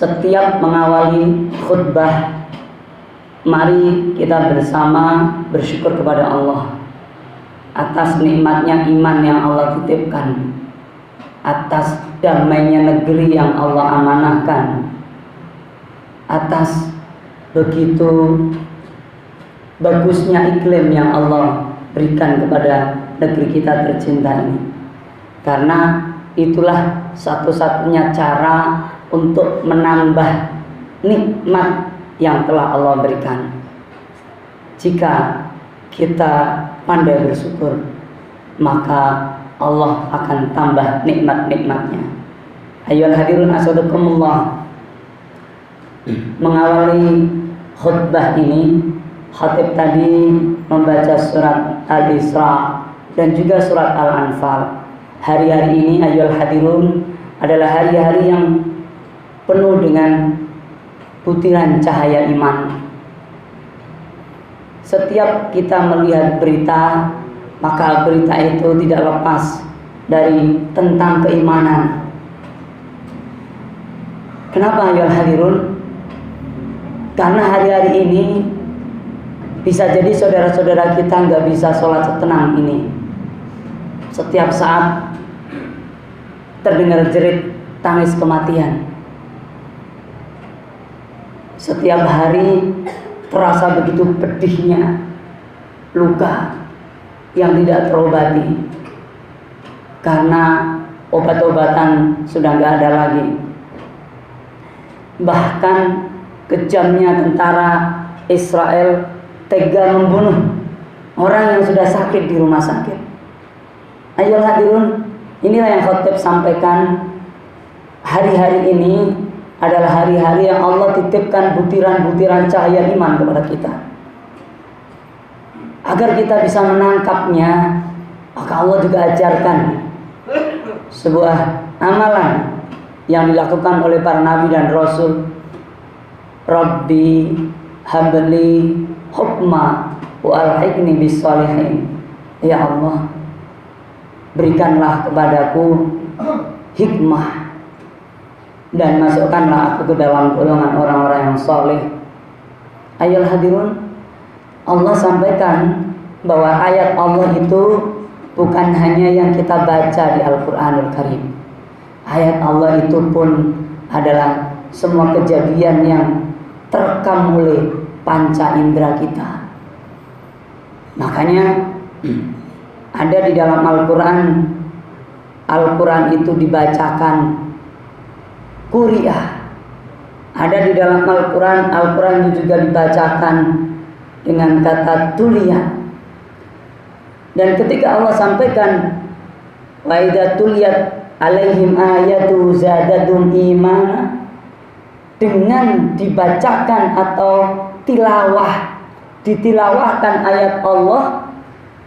Setiap mengawali khutbah, mari kita bersama bersyukur kepada Allah atas nikmatnya iman yang Allah titipkan, atas damainya negeri yang Allah amanahkan, atas begitu bagusnya iklim yang Allah berikan kepada negeri kita tercinta ini. Karena itulah satu-satunya cara untuk menambah nikmat yang telah Allah berikan. Jika kita pandai bersyukur, maka Allah akan tambah nikmat-nikmatnya. Ayyuhal hadirun asadukumullah. Mengawali khutbah ini, khatib tadi membaca surat Al-Isra dan juga surat Al-Anfal. Hari-hari ini ayyuhal hadirun adalah hari-hari yang penuh dengan butiran cahaya iman. Setiap kita melihat berita, maka berita itu tidak lepas dari tentang keimanan. Kenapa ayyuhal hadirun? Karena hari-hari ini bisa jadi saudara-saudara kita nggak bisa sholat setenang ini. Setiap saat terdengar jerit tangis kematian. Setiap hari terasa begitu pedihnya luka yang tidak terobati karena obat-obatan sudah nggak ada lagi. Bahkan kejamnya tentara Israel tega membunuh orang yang sudah sakit di rumah sakit. Ayo hadirun, inilah yang khotib sampaikan. Hari-hari ini adalah hari-hari yang Allah titipkan butiran-butiran cahaya iman kepada kita. Agar kita bisa menangkapnya, maka Allah juga ajarkan sebuah amalan yang dilakukan oleh para nabi dan rasul. Rabbi habli hukma wa alhiqni bis shalihin. Ya Allah, berikanlah kepadaku hikmah dan masukkanlah aku ke dalam golongan orang-orang yang saleh. Ayyuhal hadirun, Allah sampaikan bahwa ayat Allah itu bukan hanya yang kita baca di Al-Qur'anul Karim. Ayat Allah itu pun adalah semua kejadian yang terekam oleh panca indera kita. Makanya ada di dalam Al-Quran itu dibacakan Qur'ah. Ada di dalam Al-Quran itu juga dibacakan dengan kata tuliyah. Dan ketika Allah sampaikan wa idza tuliyat alaihim ayatu zadadum imana, dengan dibacakan atau ditilawahkan ayat Allah,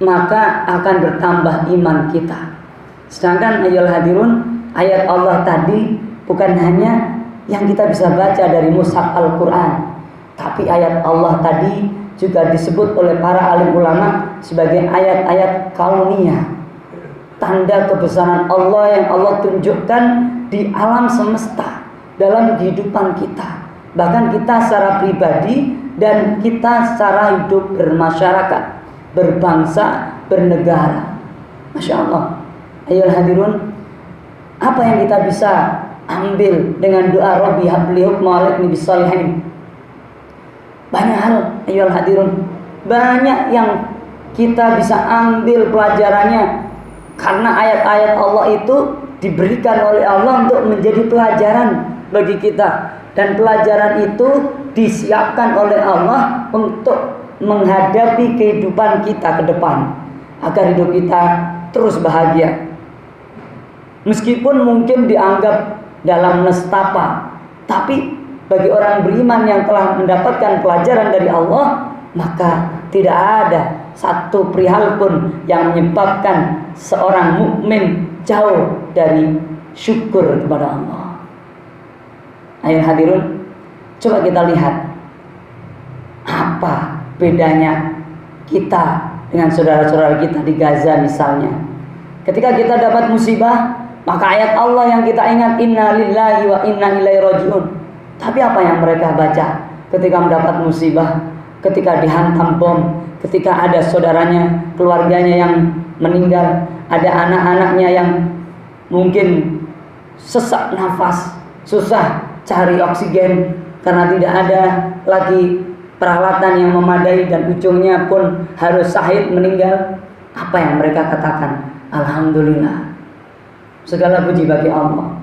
maka akan bertambah iman kita. Sedangkan ayyuhal hadirun, ayat Allah tadi bukan hanya yang kita bisa baca dari mushaf Al-Quran, tapi ayat Allah tadi juga disebut oleh para alim ulama sebagai ayat-ayat kauniyah, tanda kebesaran Allah yang Allah tunjukkan di alam semesta dalam kehidupan kita, bahkan kita secara pribadi dan kita secara hidup bermasyarakat, berbangsa, bernegara. Masya Allah. Ayyuhal hadirun, apa yang kita bisa ambil dengan doa Rabbi habli hukma wa alhiqni bis shalihin? Banyak hal ayyuhal hadirun, banyak yang kita bisa ambil pelajarannya, karena ayat-ayat Allah itu diberikan oleh Allah untuk menjadi pelajaran bagi kita, dan pelajaran itu disiapkan oleh Allah untuk menghadapi kehidupan kita ke depan, agar hidup kita terus bahagia. Meskipun mungkin dianggap dalam nestapa, tapi bagi orang beriman yang telah mendapatkan pelajaran dari Allah, maka tidak ada satu perihal pun yang menyebabkan seorang mukmin jauh dari syukur kepada Allah. Ayo hadirun, coba kita lihat apa bedanya kita dengan saudara-saudara kita di Gaza misalnya. Ketika kita dapat musibah, maka ayat Allah yang kita ingat, inna lillahi wa inna ilaihi rajiun. Tapi apa yang mereka baca ketika mendapat musibah, ketika dihantam bom, ketika ada saudaranya, keluarganya yang meninggal, ada anak-anaknya yang mungkin sesak nafas, susah cari oksigen karena tidak ada lagi peralatan yang memadai dan ujungnya pun harus syahid meninggal. Apa yang mereka katakan? Alhamdulillah, segala puji bagi Allah.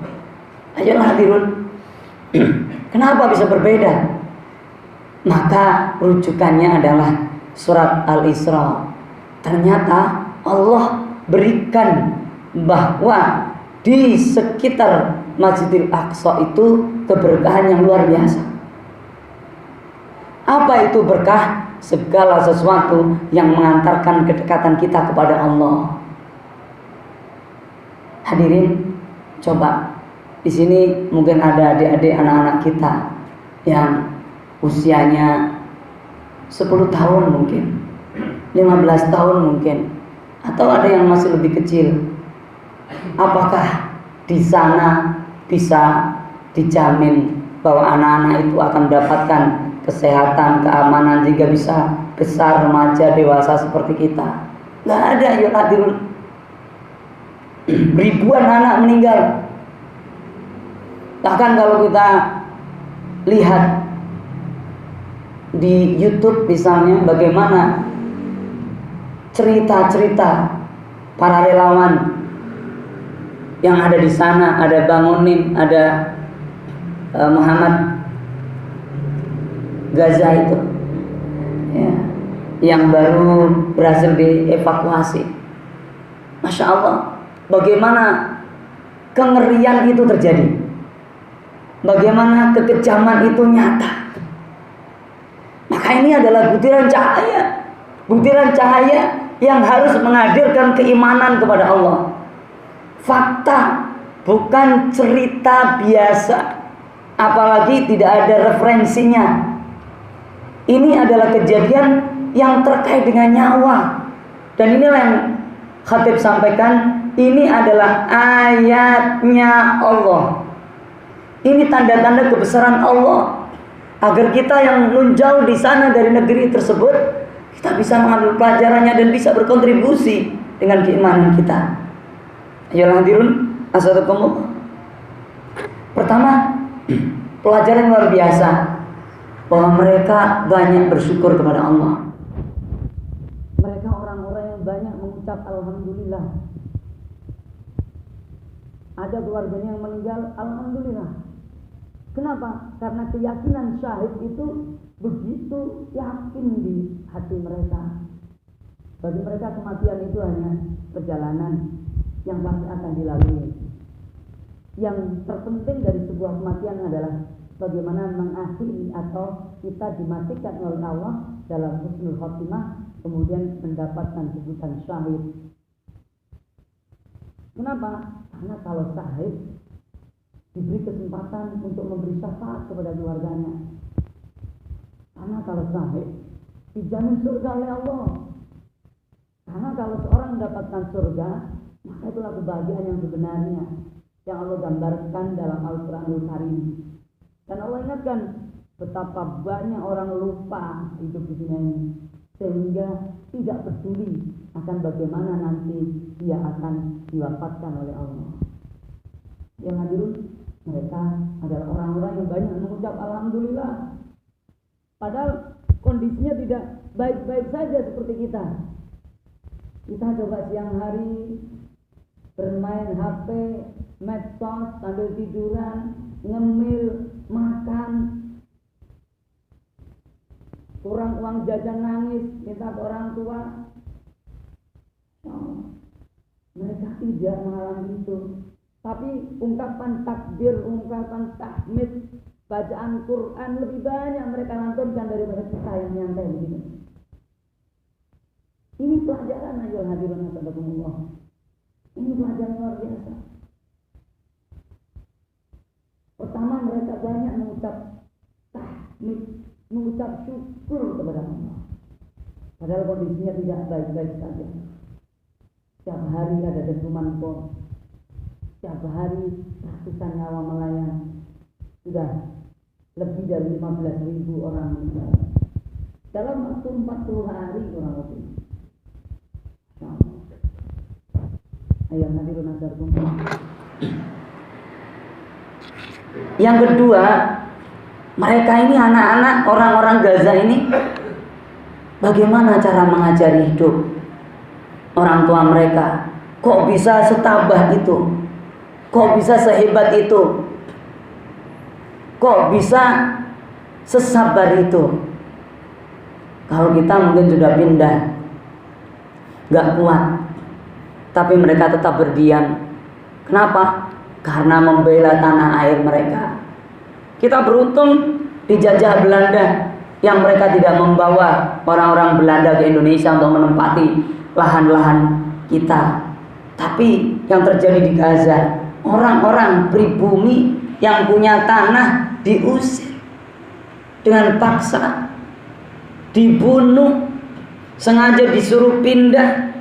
Ayolah hadirun. Kenapa bisa berbeda? Maka rujukannya adalah surat Al-Isra. Ternyata Allah berikan bahwa di sekitar Masjidil Aqsa itu keberkahan yang luar biasa. Apa itu berkah? Segala sesuatu yang mengantarkan kedekatan kita kepada Allah. Hadirin, coba di sini mungkin ada adik-adik anak-anak kita yang usianya 10 tahun mungkin, 15 tahun mungkin, atau ada yang masih lebih kecil. Apakah di sana bisa dijamin bahwa anak-anak itu akan mendapatkan kesehatan, keamanan jika bisa besar, remaja, dewasa seperti kita? Nggak ada, ya hadirun. Ribuan anak meninggal. Bahkan kalau kita lihat di YouTube misalnya, bagaimana cerita-cerita para relawan yang ada di sana, ada Bang Onim, ada Muhammad Gaza itu, ya, yang baru berhasil dievakuasi. Masya Allah, bagaimana kengerian itu terjadi, bagaimana kekejaman itu nyata. Maka ini adalah butiran cahaya yang harus menghadirkan keimanan kepada Allah. Fakta, bukan cerita biasa, apalagi tidak ada referensinya. Ini adalah kejadian yang terkait dengan nyawa. Dan inilah yang khatib sampaikan, ini adalah ayatnya Allah. Ini tanda-tanda kebesaran Allah, agar kita yang nun jauh di sana dari negeri tersebut, kita bisa mengambil pelajarannya dan bisa berkontribusi dengan keimanan kita. Ayolah hadirun, assalamualaikum. Pertama, pelajaran luar biasa, bahwa mereka banyak bersyukur kepada Allah. Mereka orang-orang yang banyak mengucap alhamdulillah. Ada keluarganya yang meninggal, alhamdulillah. Kenapa? Karena keyakinan syahid itu begitu yakin di hati mereka. Bagi mereka kematian itu hanya perjalanan yang pasti akan dilalui. Yang terpenting dari sebuah kematian adalah bagaimana mengakhiri atau kita dimatikan oleh Allah dalam husnul khotimah, kemudian mendapatkan sebutan syahid. Kenapa? Karena kalau syahid diberi kesempatan untuk memberi syafaat kepada keluarganya. Karena kalau syahid dijamin surga oleh Allah. Karena kalau seorang mendapatkan surga, maka itulah kebahagiaan yang sebenarnya yang Allah gambarkan dalam Al-Quranul Karim. Dan Allah ingatkan betapa banyak orang lupa hidup di dunia ini, sehingga tidak peduli akan bagaimana nanti dia akan diwafatkan oleh Allah. Yang hadirin, mereka adalah orang-orang yang banyak mengucap alhamdulillah, padahal kondisinya tidak baik-baik saja seperti kita. Kita coba siang hari bermain HP, medsos, sambil tiduran, ngemil, makan, kurang uang jajan nangis, minta ke orang tua. Mereka tidak mengalami itu. Tapi ungkapan takbir, ungkapan tahmid, bacaan Quran lebih banyak mereka lantunkan daripada kita yang nyantai begini. Ini pelajaran ayo hadirin Allah. Ini pelajaran luar biasa. Pertama, mereka banyak mengucap tahmid, mengucap syukur kepada Allah. Padahal kondisinya tidak baik-baik saja. Setiap hari ada dentuman bom. Setiap hari ratusan nyawa melayang sudah lebih dari 15.000 orang meninggal dalam waktu 40 hari kurang lebih. Ayo hadirin nazar kumpul. Yang kedua, mereka ini anak-anak orang-orang Gaza ini bagaimana cara mengajari hidup orang tua mereka? Kok bisa setabah itu? Kok bisa sehebat itu? Kok bisa sesabar itu? Kalau kita mungkin sudah pindah, gak kuat, tapi mereka tetap berdiam. Kenapa? Karena membela tanah air mereka. Kita beruntung dijajah Belanda, yang mereka tidak membawa orang-orang Belanda ke Indonesia untuk menempati lahan-lahan kita. Tapi yang terjadi di Gaza, orang-orang pribumi yang punya tanah diusir dengan paksa, dibunuh, sengaja disuruh pindah,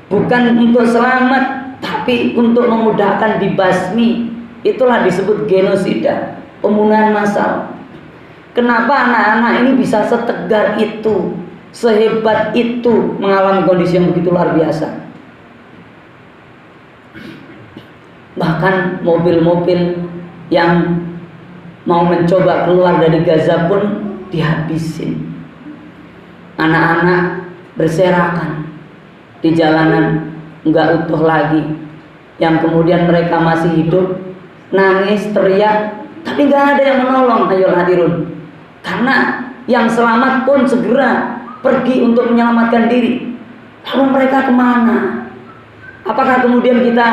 bukan untuk selamat, tapi untuk memudahkan dibasmi. Itulah disebut genosida, pembunuhan massal. Kenapa anak-anak ini bisa setegar itu, sehebat itu mengalami kondisi yang begitu luar biasa? Bahkan mobil-mobil yang mau mencoba keluar dari Gaza pun dihabisin. Anak-anak berserakan di jalanan, nggak utuh lagi. Yang kemudian mereka masih hidup, nangis, teriak, tapi nggak ada yang menolong. Ayo hadirun. Karena yang selamat pun segera pergi untuk menyelamatkan diri. Lalu mereka kemana? Apakah kemudian kita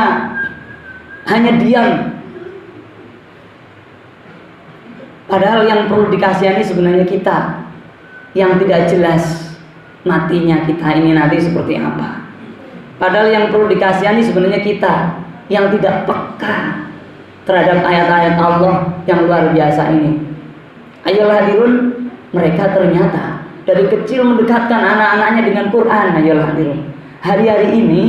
hanya diam? Padahal yang perlu dikasihani sebenarnya kita, yang tidak jelas matinya kita ini nanti seperti apa. Padahal yang perlu dikasihani sebenarnya kita, yang tidak peka terhadap ayat-ayat Allah yang luar biasa ini. Ayolah hadirun, mereka ternyata dari kecil mendekatkan anak-anaknya dengan Quran. Ayolah hadirun, hari-hari ini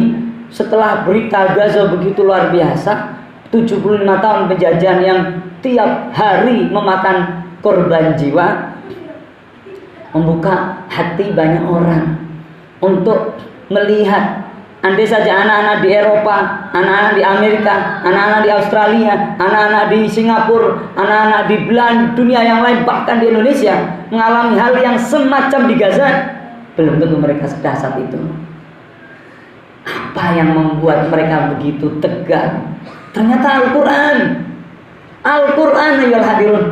setelah berita Gaza begitu luar biasa, 75 tahun penjajahan yang tiap hari memakan korban jiwa, membuka hati banyak orang untuk melihat, andai saja anak-anak di Eropa, anak-anak di Amerika, anak-anak di Australia, anak-anak di Singapura, anak-anak di belahan dunia yang lain, bahkan di Indonesia mengalami hal yang semacam di Gaza, belum tentu mereka sedahsyat itu. Apa yang membuat mereka begitu tegar? Ternyata Al-Quran. Al-Quran, ayolah hadirun.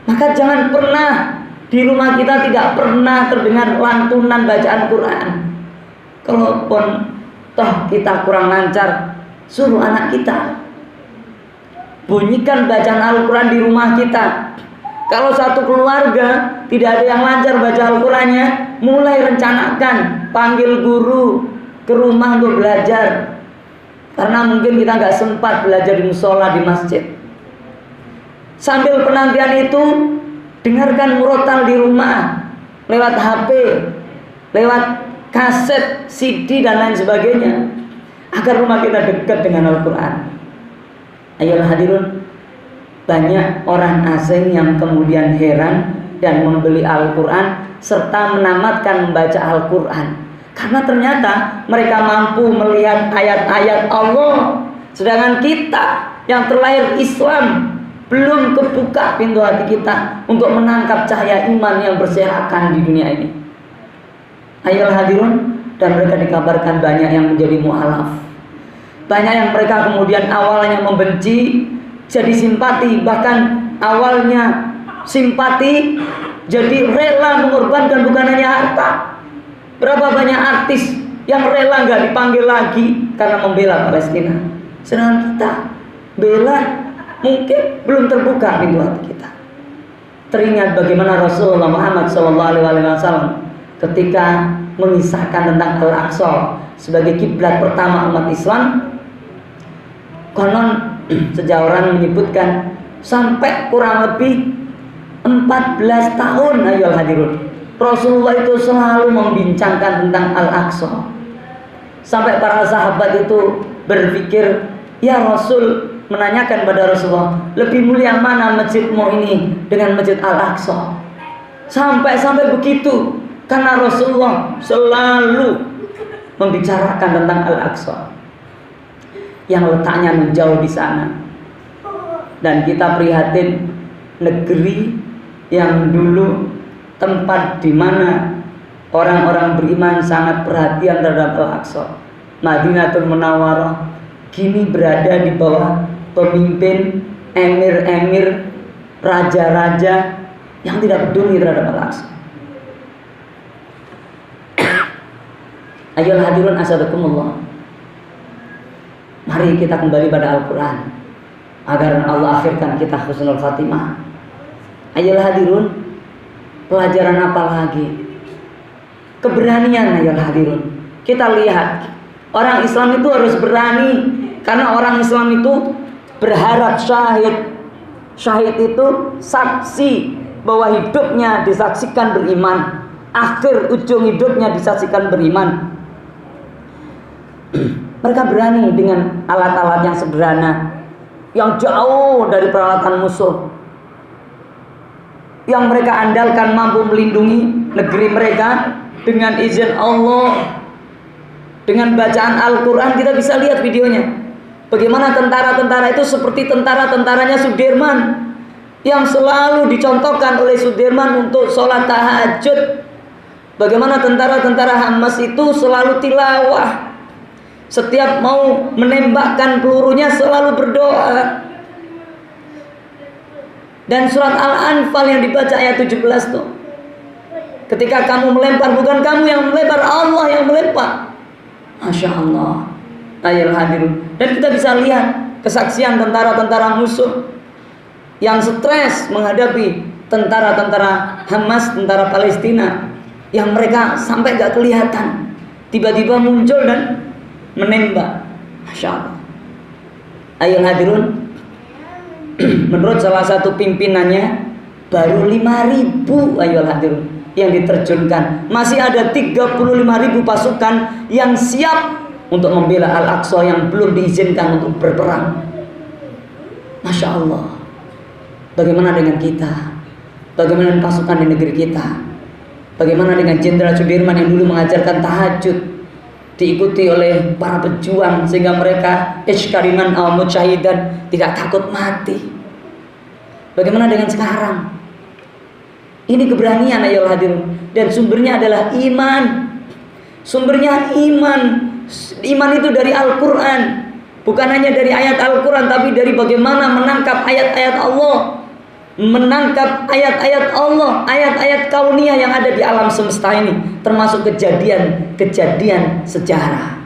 Maka jangan pernah di rumah kita tidak pernah terdengar lantunan bacaan Quran. Kalaupun toh kita kurang lancar, suruh anak kita bunyikan bacaan Al-Quran di rumah kita. Kalau satu keluarga tidak ada yang lancar baca Al-Qurannya, mulai rencanakan panggil guru ke rumah untuk belajar. Karena mungkin kita nggak sempat belajar di musola, di masjid. Sambil penantian itu, dengarkan murotal di rumah lewat HP, lewat kaset, CD dan lain sebagainya, agar rumah kita dekat dengan Al-Quran. Ayolah hadirun, banyak orang asing yang kemudian heran dan membeli Al-Quran serta menamatkan membaca Al-Quran, karena ternyata mereka mampu melihat ayat-ayat Allah, sedangkan kita yang terlahir Islam belum kebuka pintu hati kita untuk menangkap cahaya iman yang berserakan di dunia ini. Ayolah hadirun, dan mereka dikabarkan banyak yang menjadi mu'alaf. Banyak yang mereka kemudian awalnya membenci jadi simpati, bahkan awalnya simpati jadi rela mengorbankan bukan hanya harta. Berapa banyak artis yang rela nggak dipanggil lagi karena membela Palestina. Sedangkan kita bela mungkin belum terbuka pintu hati kita. Teringat bagaimana Rasulullah Muhammad SAW ketika mengisahkan tentang Al-Aqsa sebagai kiblat pertama umat Islam. Konon sejauh menyebutkan sampai kurang lebih 14 tahun, ayolah hadirun, Rasulullah itu selalu membincangkan tentang Al-Aqsa. Sampai para sahabat itu berpikir, ya Rasul, menanyakan pada Rasulullah, lebih mulia mana masjidmu ini dengan masjid Al-Aqsa? Sampai begitu, karena Rasulullah selalu membicarakan tentang Al-Aqsa yang letaknya menjauh di sana. Dan kita prihatin negeri yang dulu tempat di mana orang-orang beriman sangat perhatian terhadap Al-Aqsa, Madinatul Munawwarah, kini berada di bawah pemimpin emir-emir, raja-raja yang tidak peduli terhadap Al-Aqsa. Ayolah hadirun asadakumullah. Mari kita kembali pada Al-Quran agar Allah akhirkan kita husnul khatimah. Ayolah hadirun, pelajaran apa lagi? Keberanian. Ayolah hadirun, kita lihat orang Islam itu harus berani, karena orang Islam itu berharap syahid. Syahid itu saksi bahwa hidupnya disaksikan beriman, akhir ujung hidupnya disaksikan beriman. Mereka berani dengan alat-alat yang sederhana, yang jauh dari peralatan musuh, yang mereka andalkan mampu melindungi negeri mereka dengan izin Allah. Dengan bacaan Al-Quran kita bisa lihat videonya, bagaimana tentara-tentara itu seperti tentara-tentaranya Sudirman, yang selalu dicontohkan oleh Sudirman untuk sholat tahajud. Bagaimana tentara-tentara Hamas itu selalu tilawah, setiap mau menembakkan pelurunya selalu berdoa. Dan surat Al-Anfal yang dibaca ayat 17 tuh, ketika kamu melempar, bukan kamu yang melempar, Allah yang melempar. Masya Allah. Ayolah hadirun. Dan kita bisa lihat kesaksian tentara-tentara musuh yang stres menghadapi tentara-tentara Hamas, tentara Palestina, yang mereka sampai gak kelihatan, tiba-tiba muncul dan menembak. Masya Allah. Ayolah hadirun, menurut salah satu pimpinannya baru 5.000 ayolah hadirun yang diterjunkan. Masih ada 35.000 pasukan yang siap untuk membela Al-Aqsa yang belum diizinkan untuk berperang. Masya Allah. Bagaimana dengan kita? Bagaimana dengan pasukan di negeri kita? Bagaimana dengan Jenderal Sudirman yang dulu mengajarkan tahajud, diikuti oleh para pejuang sehingga mereka iskariman aw mujahidan, tidak takut mati. Bagaimana dengan sekarang? Ini keberanian ayolah hadirin, dan sumbernya adalah iman. Sumbernya iman. Iman itu dari Al-Quran, bukan hanya dari ayat Al-Quran, tapi dari bagaimana menangkap ayat-ayat Allah, menangkap ayat-ayat Allah, ayat-ayat kauniyah yang ada di alam semesta ini, termasuk kejadian-kejadian sejarah.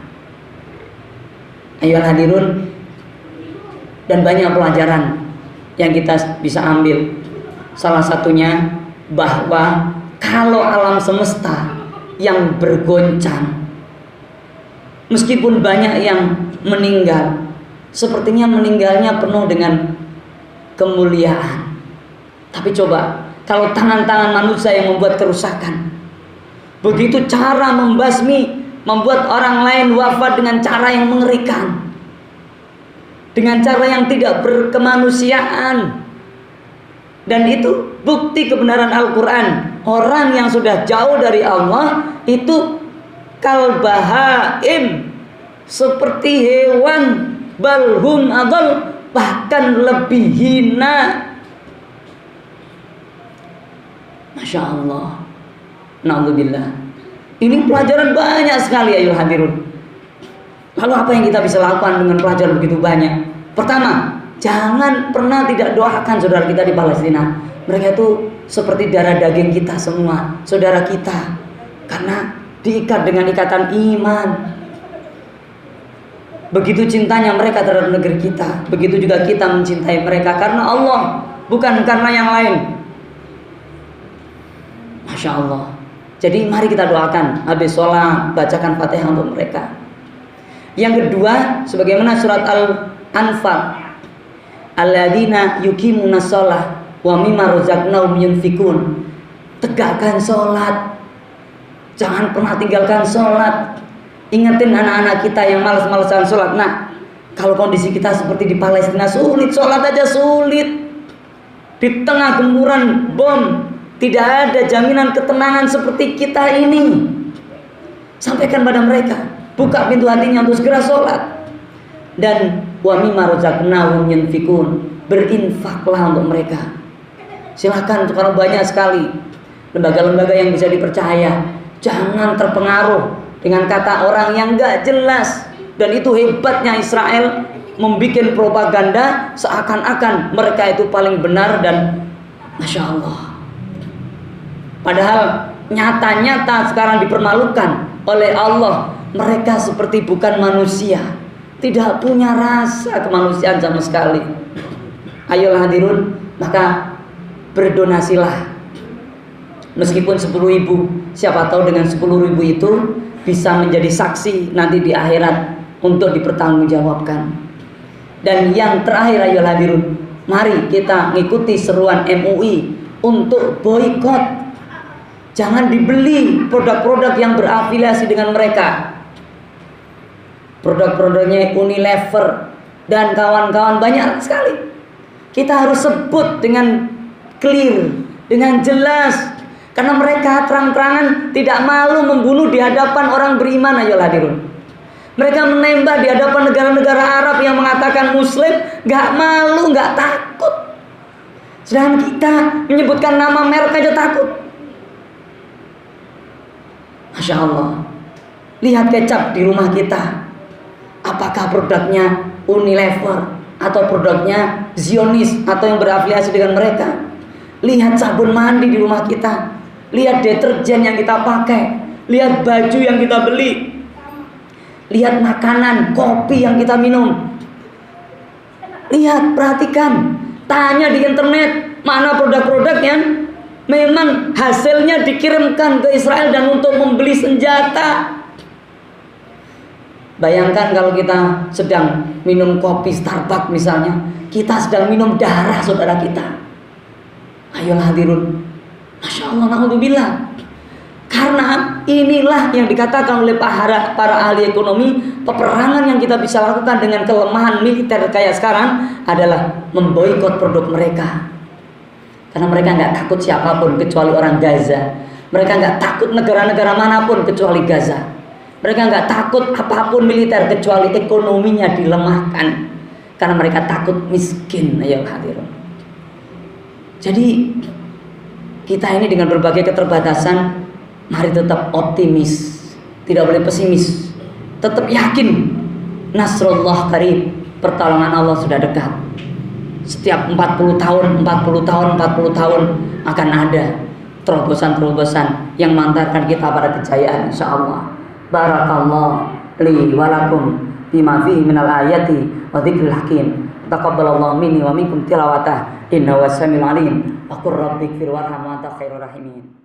Ayolah hadirun, dan banyak pelajaran yang kita bisa ambil. Salah satunya bahwa kalau alam semesta yang bergoncang, meskipun banyak yang meninggal, sepertinya meninggalnya penuh dengan kemuliaan. Tapi coba kalau tangan-tangan manusia yang membuat kerusakan, begitu cara membasmi, membuat orang lain wafat dengan cara yang mengerikan, dengan cara yang tidak berkemanusiaan. Dan itu bukti kebenaran Al-Quran. Orang yang sudah jauh dari Allah itu kalbahaim, seperti hewan, balhum adol, bahkan lebih hina. Masya Allah. Na'udzubillah. Ini pelajaran banyak sekali ayo hadirun. Lalu apa yang kita bisa lakukan dengan pelajaran begitu banyak? Pertama, jangan pernah tidak doakan saudara kita di Palestina. Mereka itu seperti darah daging kita semua, saudara kita, karena diikat dengan ikatan iman. Begitu cintanya mereka terhadap negeri kita, begitu juga kita mencintai mereka karena Allah, bukan karena yang lain. Masya Allah. Jadi mari kita doakan, habis sholat bacakan Fatihah untuk mereka. Yang kedua, sebagaimana surat Al-Anfal, alladzina yuqimuna shalah wa mimma razaqnahum yunfikun. Tegakkan sholat, jangan pernah tinggalkan sholat. Ingatin anak-anak kita yang malas-malasan sholat. Nah, Kalau kondisi kita seperti di Palestina, sulit, sholat aja sulit. Di tengah gempuran bom, tidak ada jaminan ketenangan seperti kita ini. Sampaikan pada mereka, buka pintu hatinya untuk segera sholat. Dan wa mimma razaqnahum yunfikun, berinfaklah untuk mereka. Silakan, sekarang banyak sekali lembaga-lembaga yang bisa dipercaya. Jangan terpengaruh dengan kata orang yang gak jelas. Dan itu hebatnya Israel, membuat propaganda seakan-akan mereka itu paling benar dan Masya Allah. Padahal nyata-nyata sekarang dipermalukan oleh Allah. Mereka seperti bukan manusia, tidak punya rasa kemanusiaan sama sekali. Ayolah hadirun, maka berdonasilah. Meskipun 10.000, siapa tahu dengan 10.000 itu bisa menjadi saksi nanti di akhirat untuk dipertanggungjawabkan. Dan yang terakhir ayolah hadirun, mari kita mengikuti seruan MUI untuk boikot. Jangan dibeli produk-produk yang berafiliasi dengan mereka. Produk-produknya Unilever dan kawan-kawan banyak sekali. Kita harus sebut dengan clear, dengan jelas. Karena mereka terang-terangan tidak malu membunuh di hadapan orang beriman. Ayolah hadirun. Mereka menembak di hadapan negara-negara Arab yang mengatakan Muslim, gak malu, gak takut. Sedangkan kita menyebutkan nama merek aja takut. Masya Allah. Lihat kecap di rumah kita. Apakah produknya Unilever atau produknya Zionis atau yang berafiliasi dengan mereka? Lihat sabun mandi di rumah kita. Lihat deterjen yang kita pakai. Lihat baju yang kita beli. Lihat makanan, kopi yang kita minum. Lihat, perhatikan. Tanya di internet, mana produk-produk yang memang hasilnya dikirimkan ke Israel dan untuk membeli senjata. Bayangkan kalau kita sedang minum kopi Starbucks misalnya, kita sedang minum darah saudara kita. Ayolah hadirun. Masya Allah, na'udzubillah. Karena inilah yang dikatakan oleh para ahli ekonomi, peperangan yang kita bisa lakukan dengan kelemahan militer kayak sekarang adalah memboikot produk mereka. Karena mereka nggak takut siapapun kecuali orang Gaza. Mereka nggak takut negara-negara manapun kecuali Gaza. Mereka nggak takut apapun militer kecuali ekonominya dilemahkan. Karena mereka takut miskin. Ayo hadirin. Jadi kita ini dengan berbagai keterbatasan, mari tetap optimis, tidak boleh pesimis. Tetap yakin Nasrullah qarib, pertolongan Allah sudah dekat. Setiap 40 tahun akan ada terobosan-terobosan yang mengantarkan kita pada kejayaan insyaallah. Barakallahu li wa lakum bima fihi minal ayati wa dzikril hakim. Taqabbalallahu minni wa minkum tilawatah innahu was-sami'ul alim. Wa qur rabbighfir warham wa anta khairur rahimin.